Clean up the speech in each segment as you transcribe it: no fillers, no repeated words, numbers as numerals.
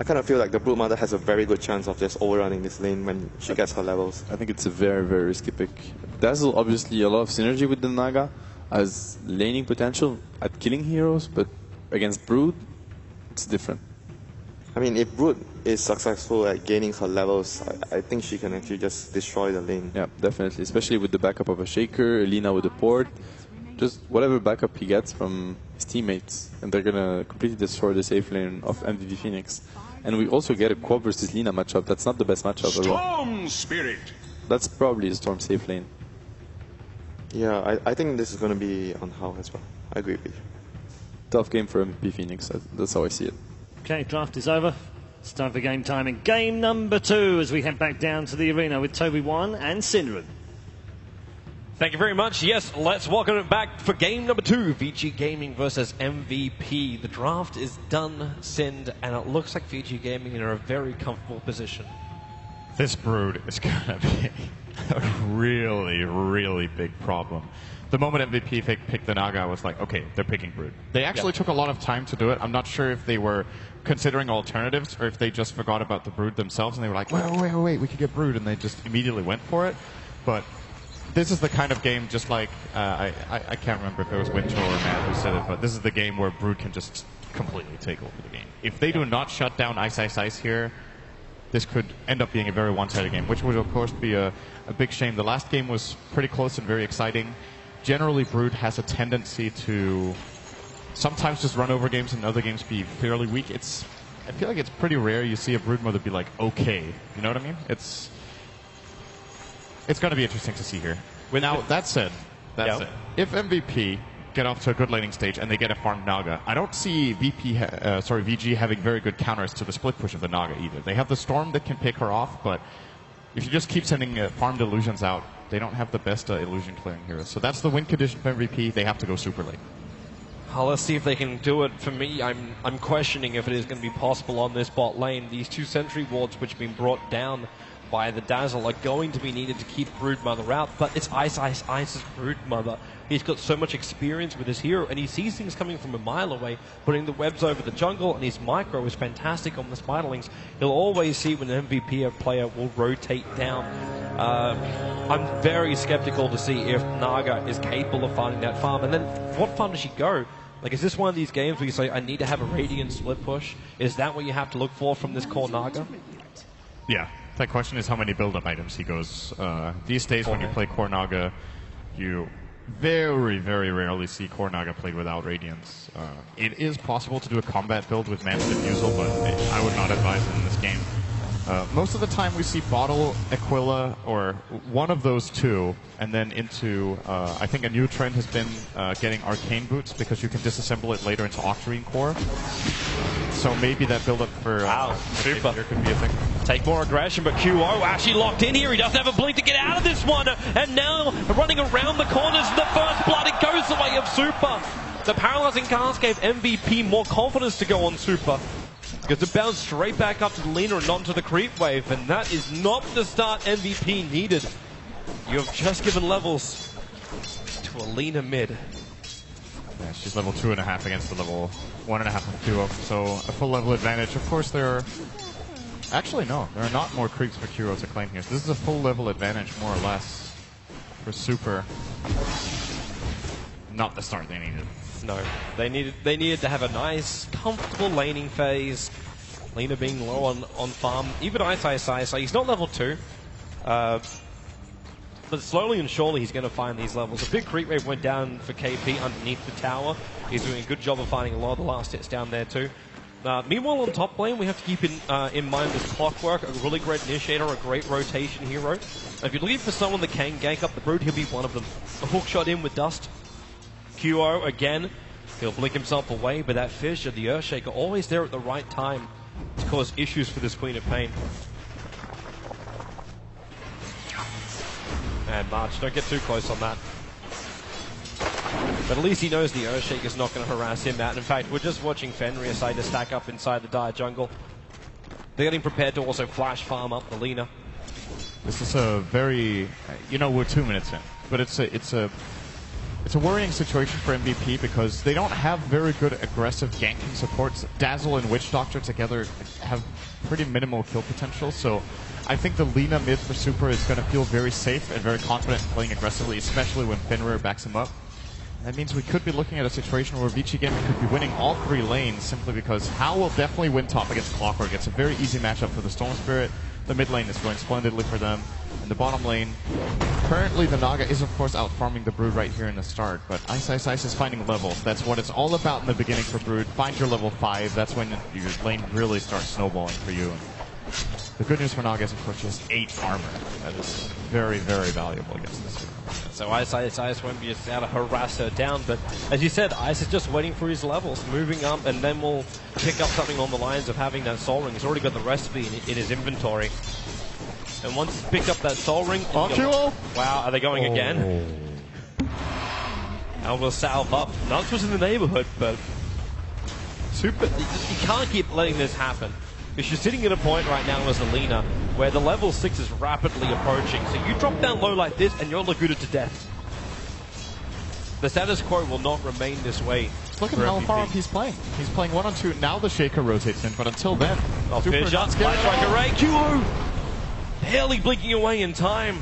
I kind of feel like the Brood Mother has a very good chance of just overrunning this lane when she gets her levels. I think it's a very, very risky pick. Dazzle obviously a lot of synergy with the Naga, has laning potential at killing heroes, but against Brood, it's different. I mean, if Brood is successful at gaining her levels, I think she can actually just destroy the lane. Yeah, definitely, especially with the backup of a Shaker, Alina with the port, just whatever backup he gets from his teammates, and they're gonna completely destroy the safe lane of MVP Phoenix. And we also get a Quab versus Lina matchup. That's not the best matchup at all. Storm Spirit. That's probably a Storm safe lane. Yeah, I think this is going to be on How as well. I agree with you. Tough game for MVP Phoenix. That's how I see it. Okay, draft is over. It's time for game time in game number 2 as we head back down to the arena with Toby 1 and Synderen. Thank you very much. Yes, let's welcome it back for game number 2. VG Gaming versus MVP. The draft is done, Sind, and it looks like VG Gaming are in a very comfortable position. This Brood is going to be a really, really big problem. The moment MVP picked the Naga, I was like, okay, they're picking Brood. They actually took a lot of time to do it. I'm not sure if they were considering alternatives or if they just forgot about the Brood themselves and they were like, wait, we could get Brood, and they just immediately went for it. But this is the kind of game, just like, I can't remember if it was Winter or Matt who said it, but this is the game where Brood can just completely take over the game. If they do not shut down Ice here, this could end up being a very one-sided game, which would, of course, be a big shame. The last game was pretty close and very exciting. Generally, Brood has a tendency to sometimes just run over games and other games be fairly weak. I feel like it's pretty rare you see a Brood mother be like, okay. You know what I mean? It's going to be interesting to see here. Now, that said, if MVP get off to a good laning stage and they get a farmed Naga, I don't see VG having very good counters to the split push of the Naga either. They have the Storm that can pick her off, but if you just keep sending farmed illusions out, they don't have the best illusion clearing heroes. So that's the win condition for MVP. They have to go super late. Let's see if they can do it. For me, I'm questioning if it is going to be possible on this bot lane. These 2 sentry wards which have been brought down by the Dazzle are going to be needed to keep Broodmother out, but it's Ice's Broodmother. He's got so much experience with his hero, and he sees things coming from a mile away, putting the webs over the jungle, and his micro is fantastic on the Spiderlings. He'll always see when an MVP player will rotate down. I'm very skeptical to see if Naga is capable of finding that farm, and then what farm does she go? Like, is this one of these games where you say, I need to have a Radiant split push? Is that what you have to look for from this core Naga? Yeah. That question is how many build-up items he goes. These days, when you play Core Naga, you very, very rarely see Core Naga played without Radiance. It is possible to do a combat build with Man's Diffusal, but I would not advise it in this game. Most of the time we see Bottle, Aquila, or one of those two, and then into, I think a new trend has been getting Arcane Boots, because you can disassemble it later into Octarine Core. So maybe that build-up for super could be a thing. Take more aggression, but QO actually locked in here. He doesn't have a blink to get out of this one. And now, running around the corners, the first blood, it goes the way of Super. The paralyzing cast gave MVP more confidence to go on Super, because it bounced straight back up to the Lina and not to the creep wave, and that is not the start MVP needed. You have just given levels to a Lina mid. Yeah, she's level 2.5 against the level 1.5 of Duo, so a full level advantage. Of course, there are... Actually, no, there are not more creeps for Kuro to claim here. So this is a full level advantage, more or less, for Super. Not the start they needed. No, they needed to have a nice, comfortable laning phase. Lina being low on farm. Even Ice, so he's not level 2. But slowly and surely he's going to find these levels. A big creep wave went down for KP underneath the tower. He's doing a good job of finding a lot of the last hits down there too. Meanwhile, on top lane, we have to keep in mind this Clockwork, a really great initiator, a great rotation hero. If you're looking for someone that can gank up the Brood, he'll be one of them. A hook shot in with Dust. QO again, he'll blink himself away, but that Fissure, the Earthshaker, always there at the right time to cause issues for this Queen of Pain. And March, don't get too close on that. But at least he knows the Earthshaker's not going to harass him out. In fact, we're just watching Fenrir decide to stack up inside the Dire jungle. They're getting prepared to also flash farm up the Lina. This is a very, we're 2 minutes in, but it's a it's a worrying situation for MVP because they don't have very good aggressive ganking supports. Dazzle and Witch Doctor together have pretty minimal kill potential, so I think the Lina mid for Super is going to feel very safe and very confident in playing aggressively, especially when Fenrir backs him up. That means we could be looking at a situation where Vici Gaming could be winning all 3 lanes simply because Hao will definitely win top against Clockwork. It's a very easy matchup for the Storm Spirit. The mid lane is going splendidly for them. And the bottom lane, currently the Naga is of course out farming the Brood right here in the start, but Ice is finding levels. That's what it's all about in the beginning for Brood. Find your level 5, that's when your lane really starts snowballing for you. The good news for Naga is of course she has 8 armor. That is very, very valuable against this. So Ice won't be just out to harass her down, but as you said, Ice is just waiting for his levels, moving up, and then we'll pick up something on the lines of having that Soul Ring. He's already got the recipe in his inventory. And once he's picked up that Soul Ring... Wow, are they going again? And we'll salve up. Nux was in the neighborhood, but... Super... You can't keep letting this happen. Because you're sitting at a point right now as Alina where the level 6 is rapidly approaching. So you drop down low like this and you're Laguda to death. The status quo will not remain this way. Look at how far up he's playing. He's playing 1 on 2. Now the Shaker rotates in, but until then... Super shots, Light Strike Array, QO! Barely blinking away in time.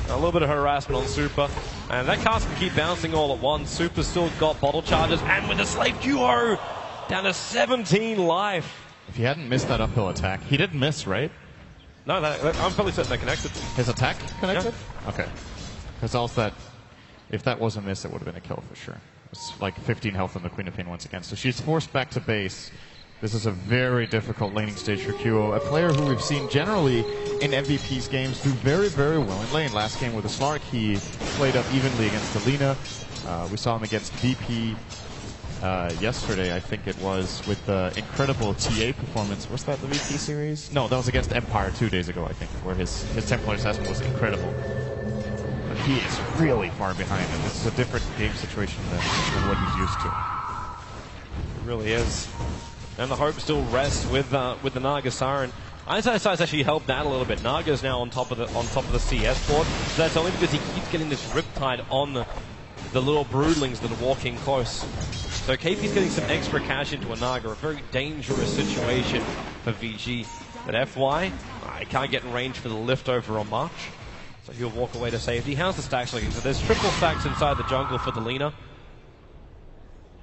A little bit of harassment on Super. And that cast can keep bouncing all at once. Super's still got bottle charges, and with a slave QO! Down to 17 life. If he hadn't missed that uphill attack, he didn't miss, right? No, I'm fairly certain they're connected. His attack connected? Yeah. Okay. Because else that, if that was a miss, it would have been a kill for sure. It's like 15 health on the Queen of Pain once again. So she's forced back to base. This is a very difficult laning stage for QO, a player who we've seen generally in MVP's games do very, very well in lane. Last game with the Slark, he played up evenly against Alina. We saw him against VP yesterday, I think it was, with the incredible TA performance. Was that the VP series? No, that was against Empire 2 days ago, I think, where his Templar Assassin was incredible. But he is really far behind, and this is a different game situation than what he's used to. It really is. And the hope still rests with the Naga Siren. Ice actually helped out a little bit. Naga's now on top of the CS board, so that's only because he keeps getting this Riptide on the little broodlings that are walking close. So KP's getting some extra cash into a Naga, a very dangerous situation for VG. But FY, I can't get in range for the lift over on March, so he'll walk away to safety. How's the stacks looking? So there's triple stacks inside the jungle for the Lina.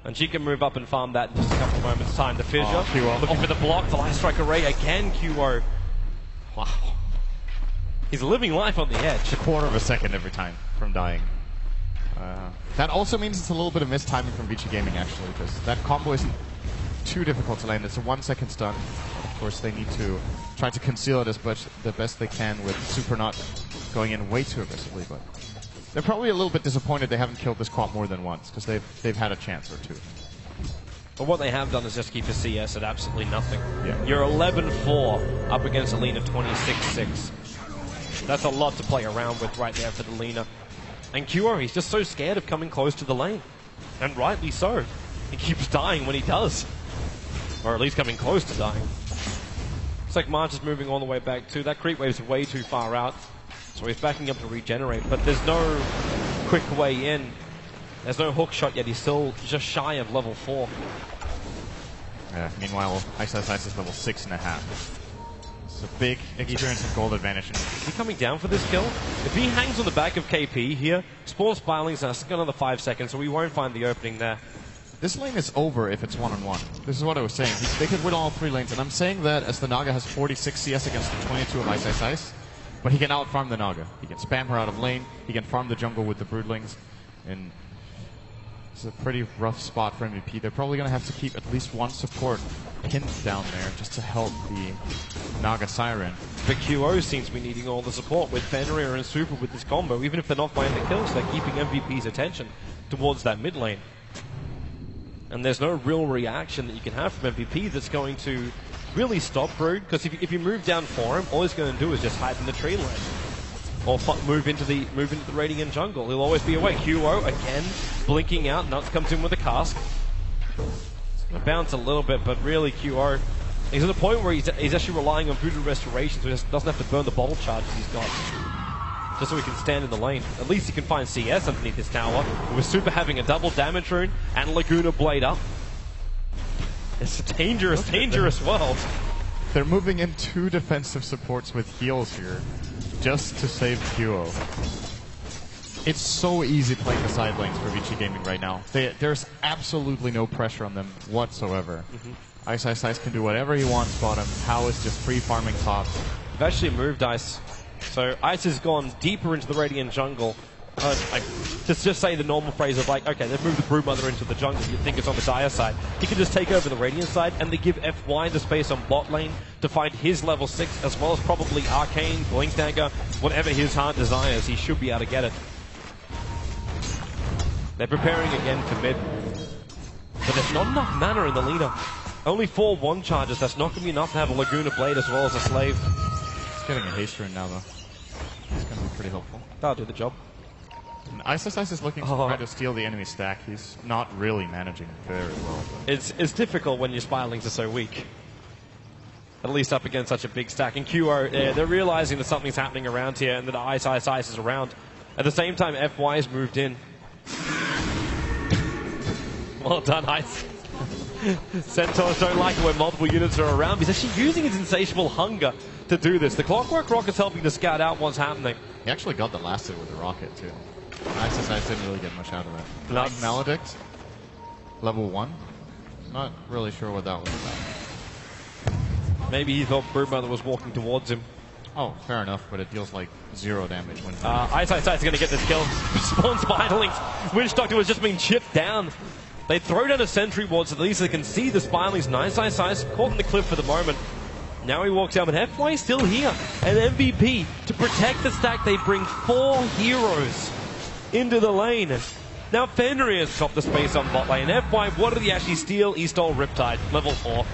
And she can move up and farm that in just a couple of moments' time. The Fissure, looking for the block, the Light Strike Array again, QO. Wow. He's living life on the edge. It's a quarter of a second every time from dying. That also means it's a little bit of missed timing from Vici Gaming, actually, because that combo isn't too difficult to land. It's a 1 second stun. Of course, they need to try to conceal it as much the best they can with Super not going in way too aggressively, but they're probably a little bit disappointed they haven't killed this quad more than once, because they've had a chance or two. But what they have done is just keep a CS at absolutely nothing. Yeah. You're 11-4 up against a Lina 26-6. That's a lot to play around with right there for the Lina. And QO, he's just so scared of coming close to the lane. And rightly so. He keeps dying when he does. Or at least coming close to dying. Looks like March is moving all the way back too. That creep wave's way too far out. So he's backing up to regenerate. But there's no quick way in. There's no hook shot yet. He's still just shy of level 4. Yeah, meanwhile, Ice is level 6.5. It's a big experience and gold advantage. Is he coming down for this kill? If he hangs on the back of KP here, Spawn Spiraling's going to stick another 5 seconds, so we won't find the opening there. This lane is over if it's 1-on-1. This is what I was saying. They could win all 3 lanes, and I'm saying that as the Naga has 46 CS against the 22 of Ice, but he can out-farm the Naga. He can spam her out of lane, he can farm the jungle with the Broodlings, and it's a pretty rough spot for MVP. They're probably going to have to keep at least one support pinned down there just to help the Naga Siren. But QO seems to be needing all the support with Fenrir and Super with this combo. Even if they're not finding the kills, they're keeping MVP's attention towards that mid lane. And there's no real reaction that you can have from MVP that's going to really stop Brood, because if you move down for him, all he's going to do is just hide in the tree line. Or move into the Radiant jungle. He'll always be away. QO again, blinking out. Nuts comes in with a cask. It's going to bounce a little bit, but really QO, he's at a point where he's actually relying on Voodoo Restoration, so he doesn't have to burn the bottle charges he's got. just so he can stand in the lane. At least he can find CS underneath his tower. With Super having a double damage rune and Laguna Blade up. It's a dangerous, dangerous world. They're moving in 2 defensive supports with heals here, just to save QO. It's so easy playing the side lanes for Vici Gaming right now. There's absolutely no pressure on them whatsoever. Ice Ice Ice can do whatever he wants bottom. Hao is just free farming top. They've actually moved Ice. So Ice has gone deeper into the Radiant jungle. Just say the normal phrase of like, okay, they've moved the Broodmother into the jungle, you'd think it's on the Dire side. He can just take over the Radiant side, and they give FY the space on bot lane to find his level 6, as well as probably Arcane, Blink Dagger, whatever his heart desires, he should be able to get it. They're preparing again for mid. But there's not enough mana in the leader. Only 4 1 charges, that's not going to be enough to have a Laguna Blade as well as a Slave. He's getting a haste rune now though. It's going to be pretty helpful. That'll do the job. And Ice Ice Ice is looking to try to steal the enemy stack. He's not really managing very well. It's difficult when your Spirelings are so weak. At least up against such a big stack. And QO, they're realizing that something's happening around here and that Ice Ice Ice is around. At the same time, FY's moved in. Well done, Ice. Centaurs don't like it when multiple units are around. He's actually using his insatiable hunger to do this. The Clockwork Rocket's helping to scout out what's happening. He actually got the last hit with the rocket too. Ice Ice Ice didn't really get much out of that. Like Maledict, level 1. Not really sure what that was about. Maybe he thought Broodmother was walking towards him. Oh, fair enough, but it deals like 0 damage when... Ice Ice Ice is going to get this kill. Spawn Spiderlings. Witch Doctor was just being chipped down. They throw down a sentry ward so at least they can see the Spirelings. Nice Ice Ice caught in the cliff for the moment. Now he walks out, but FY is still here. And MVP, to protect the stack, they bring 4 heroes into the lane. Now Fenrir has got the space on bot lane. FY, what did he actually steal? He stole Riptide, level 4.